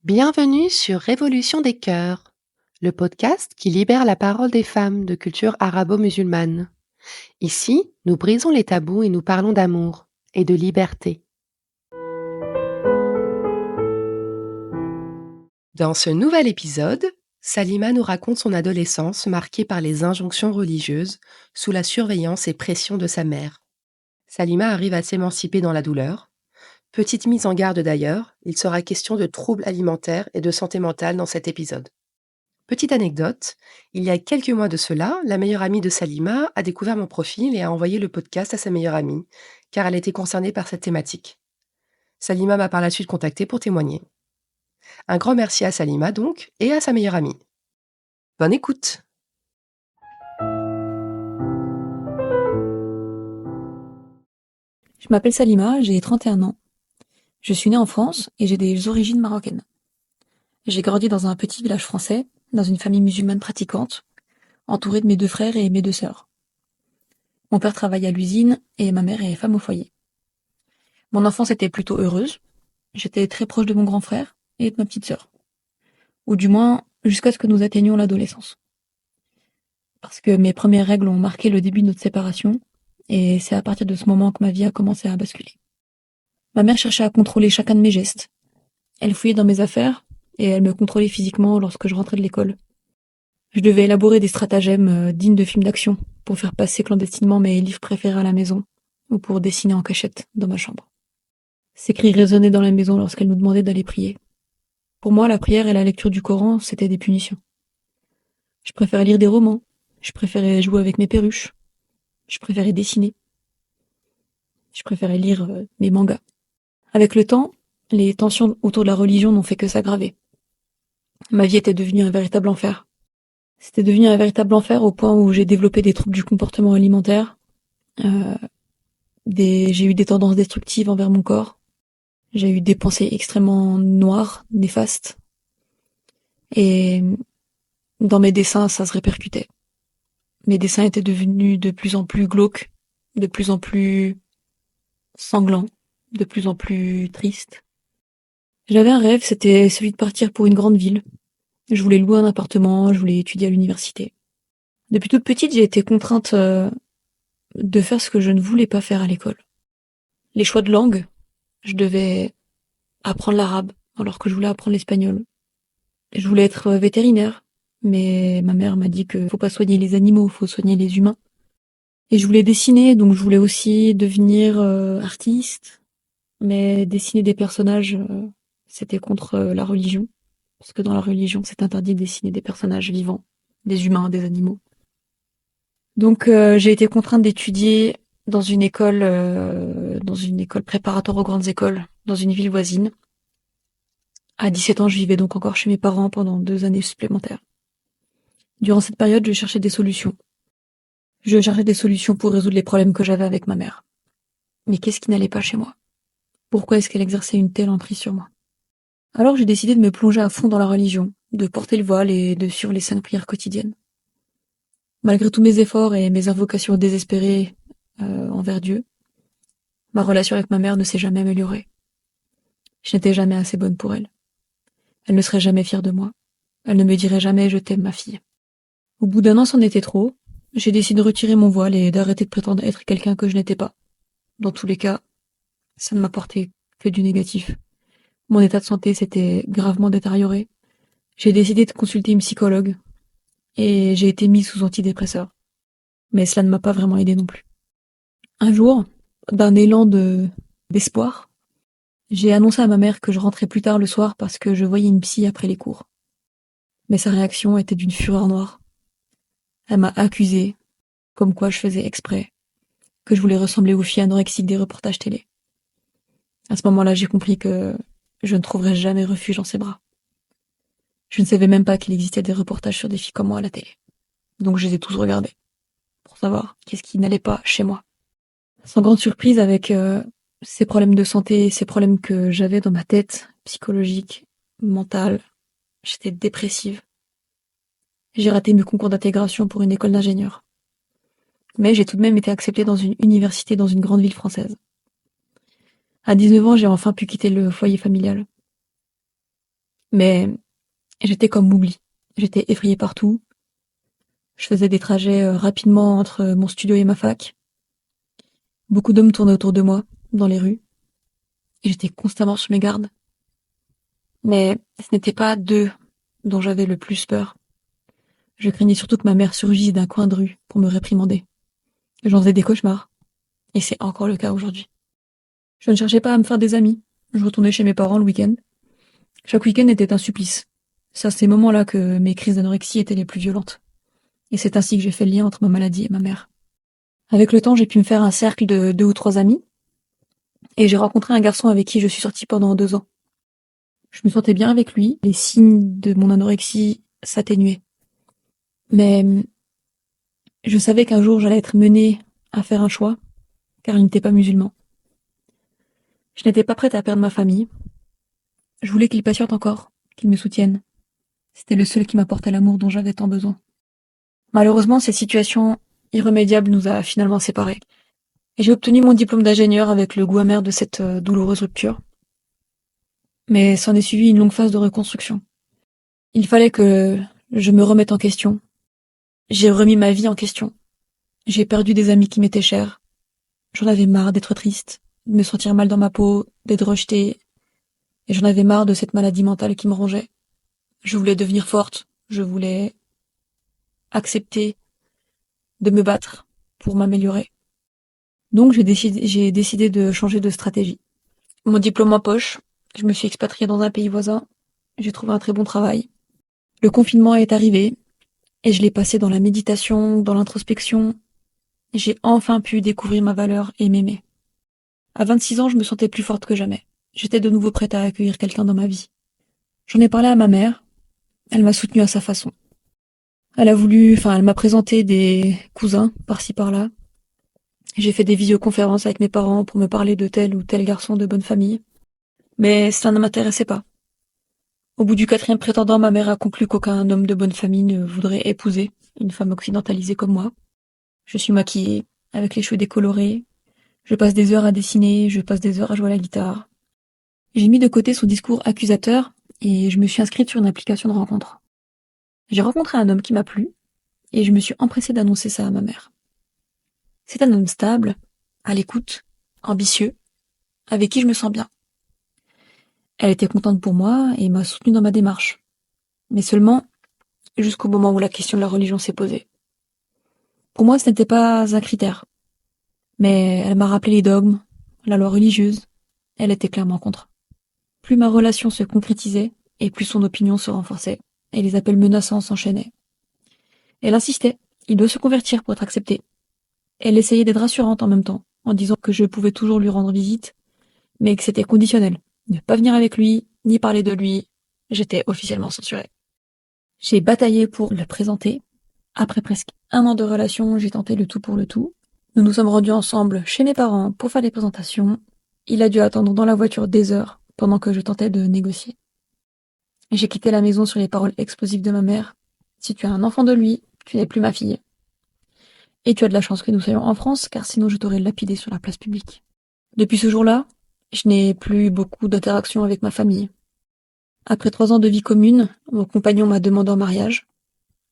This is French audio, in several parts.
Bienvenue sur Révolution des cœurs, le podcast qui libère la parole des femmes de culture arabo-musulmane. Ici, nous brisons les tabous et nous parlons d'amour et de liberté. Dans ce nouvel épisode, Salima nous raconte son adolescence marquée par les injonctions religieuses sous la surveillance et pression de sa mère. Salima arrive à s'émanciper dans la douleur. Petite mise en garde d'ailleurs, il sera question de troubles alimentaires et de santé mentale dans cet épisode. Petite anecdote, il y a quelques mois de cela, la meilleure amie de Salima a découvert mon profil et a envoyé le podcast à sa meilleure amie, car elle était concernée par cette thématique. Salima m'a par la suite contactée pour témoigner. Un grand merci à Salima donc, et à sa meilleure amie. Bonne écoute! Je m'appelle Salima, j'ai 31 ans. Je suis née en France et j'ai des origines marocaines. J'ai grandi dans un petit village français, dans une famille musulmane pratiquante, entourée de mes 2 frères et mes 2 sœurs. Mon père travaille à l'usine et ma mère est femme au foyer. Mon enfance était plutôt heureuse. J'étais très proche de mon grand frère et de ma petite sœur. Ou du moins, jusqu'à ce que nous atteignions l'adolescence. Parce que mes premières règles ont marqué le début de notre séparation, et c'est à partir de ce moment que ma vie a commencé à basculer. Ma mère cherchait à contrôler chacun de mes gestes. Elle fouillait dans mes affaires, et elle me contrôlait physiquement lorsque je rentrais de l'école. Je devais élaborer des stratagèmes dignes de films d'action pour faire passer clandestinement mes livres préférés à la maison, ou pour dessiner en cachette dans ma chambre. Ses cris résonnaient dans la maison lorsqu'elle nous demandait d'aller prier. Pour moi, la prière et la lecture du Coran, c'était des punitions. Je préférais lire des romans, je préférais jouer avec mes perruches, je préférais dessiner, je préférais lire mes mangas. Avec le temps, les tensions autour de la religion n'ont fait que s'aggraver. Ma vie était devenue un véritable enfer. C'était devenu un véritable enfer au point où j'ai développé des troubles du comportement alimentaire. J'ai eu des tendances destructives envers mon corps. J'ai eu des pensées extrêmement noires, néfastes. Et dans mes dessins, ça se répercutait. Mes dessins étaient devenus de plus en plus glauques, de plus en plus sanglants, de plus en plus tristes. J'avais un rêve, c'était celui de partir pour une grande ville. Je voulais louer un appartement, je voulais étudier à l'université. Depuis toute petite, j'ai été contrainte de faire ce que je ne voulais pas faire à l'école. Les choix de langue, je devais apprendre l'arabe alors que je voulais apprendre l'espagnol. Je voulais être vétérinaire, mais ma mère m'a dit que faut pas soigner les animaux, faut soigner les humains. Et je voulais dessiner, donc je voulais aussi devenir artiste, mais dessiner des personnages, c'était contre la religion, parce que dans la religion, c'est interdit de dessiner des personnages vivants, des humains, des animaux. Donc j'ai été contrainte d'étudier dans une école préparatoire aux grandes écoles, dans une ville voisine. À 17 ans, je vivais donc encore chez mes parents pendant 2 années supplémentaires. Durant cette période, je cherchais des solutions. Je cherchais des solutions pour résoudre les problèmes que j'avais avec ma mère. Mais qu'est-ce qui n'allait pas chez moi? Pourquoi est-ce qu'elle exerçait une telle emprise sur moi? Alors j'ai décidé de me plonger à fond dans la religion, de porter le voile et de suivre les 5 prières quotidiennes. Malgré tous mes efforts et mes invocations désespérées envers Dieu, ma relation avec ma mère ne s'est jamais améliorée. Je n'étais jamais assez bonne pour elle. Elle ne serait jamais fière de moi. Elle ne me dirait jamais « je t'aime, ma fille ». Au bout d'1 an, c'en était trop. J'ai décidé de retirer mon voile et d'arrêter de prétendre être quelqu'un que je n'étais pas. Dans tous les cas, ça ne m'apportait que du négatif. Mon état de santé s'était gravement détérioré. J'ai décidé de consulter une psychologue et j'ai été mise sous antidépresseurs. Mais cela ne m'a pas vraiment aidée non plus. Un jour, d'un élan d'espoir, j'ai annoncé à ma mère que je rentrais plus tard le soir parce que je voyais une psy après les cours. Mais sa réaction était d'une fureur noire. Elle m'a accusée, comme quoi je faisais exprès, que je voulais ressembler aux filles anorexiques des reportages télé. À ce moment-là, j'ai compris que je ne trouverais jamais refuge dans ses bras. Je ne savais même pas qu'il existait des reportages sur des filles comme moi à la télé. Donc je les ai tous regardés, pour savoir qu'est-ce qui n'allait pas chez moi. Sans grande surprise, avec ces problèmes de santé, ces problèmes que j'avais dans ma tête, psychologique, mentale, j'étais dépressive. J'ai raté mes concours d'intégration pour une école d'ingénieur. Mais j'ai tout de même été acceptée dans une université dans une grande ville française. À 19 ans, j'ai enfin pu quitter le foyer familial. Mais j'étais comme Mowgli. J'étais effrayée partout. Je faisais des trajets rapidement entre mon studio et ma fac. Beaucoup d'hommes tournaient autour de moi, dans les rues. Et j'étais constamment sur mes gardes. Mais ce n'était pas d'eux dont j'avais le plus peur. Je craignais surtout que ma mère surgisse d'un coin de rue pour me réprimander. J'en faisais des cauchemars. Et c'est encore le cas aujourd'hui. Je ne cherchais pas à me faire des amis. Je retournais chez mes parents le week-end. Chaque week-end était un supplice. C'est à ces moments-là que mes crises d'anorexie étaient les plus violentes. Et c'est ainsi que j'ai fait le lien entre ma maladie et ma mère. Avec le temps, j'ai pu me faire un cercle de 2 ou 3 amis. Et j'ai rencontré un garçon avec qui je suis sortie pendant 2 ans. Je me sentais bien avec lui. Les signes de mon anorexie s'atténuaient. Mais je savais qu'un jour j'allais être menée à faire un choix, car il n'était pas musulman. Je n'étais pas prête à perdre ma famille. Je voulais qu'il patiente encore, qu'il me soutienne. C'était le seul qui m'apportait l'amour dont j'avais tant besoin. Malheureusement, cette situation irrémédiable nous a finalement séparés. Et j'ai obtenu mon diplôme d'ingénieur avec le goût amer de cette douloureuse rupture. Mais s'en est suivi une longue phase de reconstruction. Il fallait que je me remette en question. J'ai remis ma vie en question. J'ai perdu des amis qui m'étaient chers. J'en avais marre d'être triste, de me sentir mal dans ma peau, d'être rejetée. Et j'en avais marre de cette maladie mentale qui me rongeait. Je voulais devenir forte. Je voulais accepter de me battre pour m'améliorer. Donc j'ai décidé de changer de stratégie. Mon diplôme en poche, je me suis expatriée dans un pays voisin. J'ai trouvé un très bon travail. Le confinement est arrivé et je l'ai passé dans la méditation, dans l'introspection. J'ai enfin pu découvrir ma valeur et m'aimer. À 26 ans, je me sentais plus forte que jamais. J'étais de nouveau prête à accueillir quelqu'un dans ma vie. J'en ai parlé à ma mère. Elle m'a soutenue à sa façon. Elle m'a présenté des cousins par-ci par-là. J'ai fait des visioconférences avec mes parents pour me parler de tel ou tel garçon de bonne famille. Mais ça ne m'intéressait pas. Au bout du 4e prétendant, ma mère a conclu qu'aucun homme de bonne famille ne voudrait épouser une femme occidentalisée comme moi. Je suis maquillée, avec les cheveux décolorés. Je passe des heures à dessiner, je passe des heures à jouer à la guitare. J'ai mis de côté son discours accusateur et je me suis inscrite sur une application de rencontre. J'ai rencontré un homme qui m'a plu et je me suis empressée d'annoncer ça à ma mère. C'est un homme stable, à l'écoute, ambitieux, avec qui je me sens bien. Elle était contente pour moi et m'a soutenue dans ma démarche. Mais seulement jusqu'au moment où la question de la religion s'est posée. Pour moi, ce n'était pas un critère. Mais elle m'a rappelé les dogmes, la loi religieuse. Elle était clairement contre. Plus ma relation se concrétisait, et plus son opinion se renforçait, et les appels menaçants s'enchaînaient. Elle insistait, il doit se convertir pour être accepté. Elle essayait d'être rassurante en même temps, en disant que je pouvais toujours lui rendre visite, mais que c'était conditionnel. Ne pas venir avec lui, ni parler de lui. J'étais officiellement censurée. J'ai bataillé pour le présenter. Après presque 1 an de relation, j'ai tenté le tout pour le tout. Nous nous sommes rendus ensemble chez mes parents pour faire les présentations. Il a dû attendre dans la voiture des heures pendant que je tentais de négocier. J'ai quitté la maison sur les paroles explosives de ma mère. Si tu as un enfant de lui, tu n'es plus ma fille. Et tu as de la chance que nous soyons en France, car sinon je t'aurais lapidé sur la place publique. Depuis ce jour-là, je n'ai plus beaucoup d'interactions avec ma famille. Après 3 ans de vie commune, mon compagnon m'a demandé en mariage,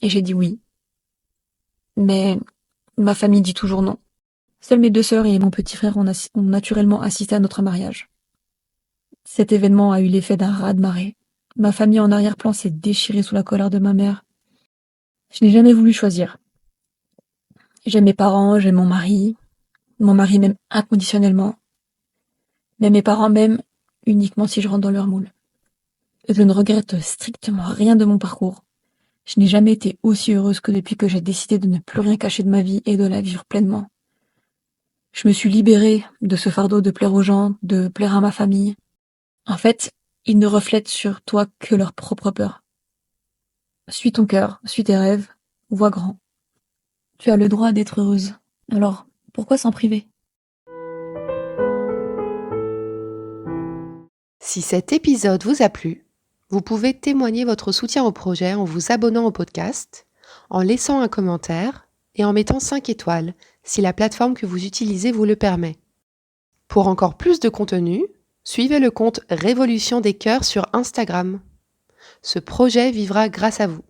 et j'ai dit oui. Mais ma famille dit toujours non. Seules mes 2 sœurs et mon petit frère ont naturellement assisté à notre mariage. Cet événement a eu l'effet d'un raz-de-marée. Ma famille en arrière-plan s'est déchirée sous la colère de ma mère. Je n'ai jamais voulu choisir. J'aime mes parents, j'aime mon mari m'aime inconditionnellement. Mais mes parents m'aiment uniquement si je rentre dans leur moule. Je ne regrette strictement rien de mon parcours. Je n'ai jamais été aussi heureuse que depuis que j'ai décidé de ne plus rien cacher de ma vie et de la vivre pleinement. Je me suis libérée de ce fardeau de plaire aux gens, de plaire à ma famille. En fait, ils ne reflètent sur toi que leur propre peur. Suis ton cœur, suis tes rêves, vois grand. Tu as le droit d'être heureuse. Alors, pourquoi s'en priver ? Si cet épisode vous a plu, vous pouvez témoigner votre soutien au projet en vous abonnant au podcast, en laissant un commentaire et en mettant 5 étoiles si la plateforme que vous utilisez vous le permet. Pour encore plus de contenu, suivez le compte Révolution des Cœurs sur Instagram. Ce projet vivra grâce à vous.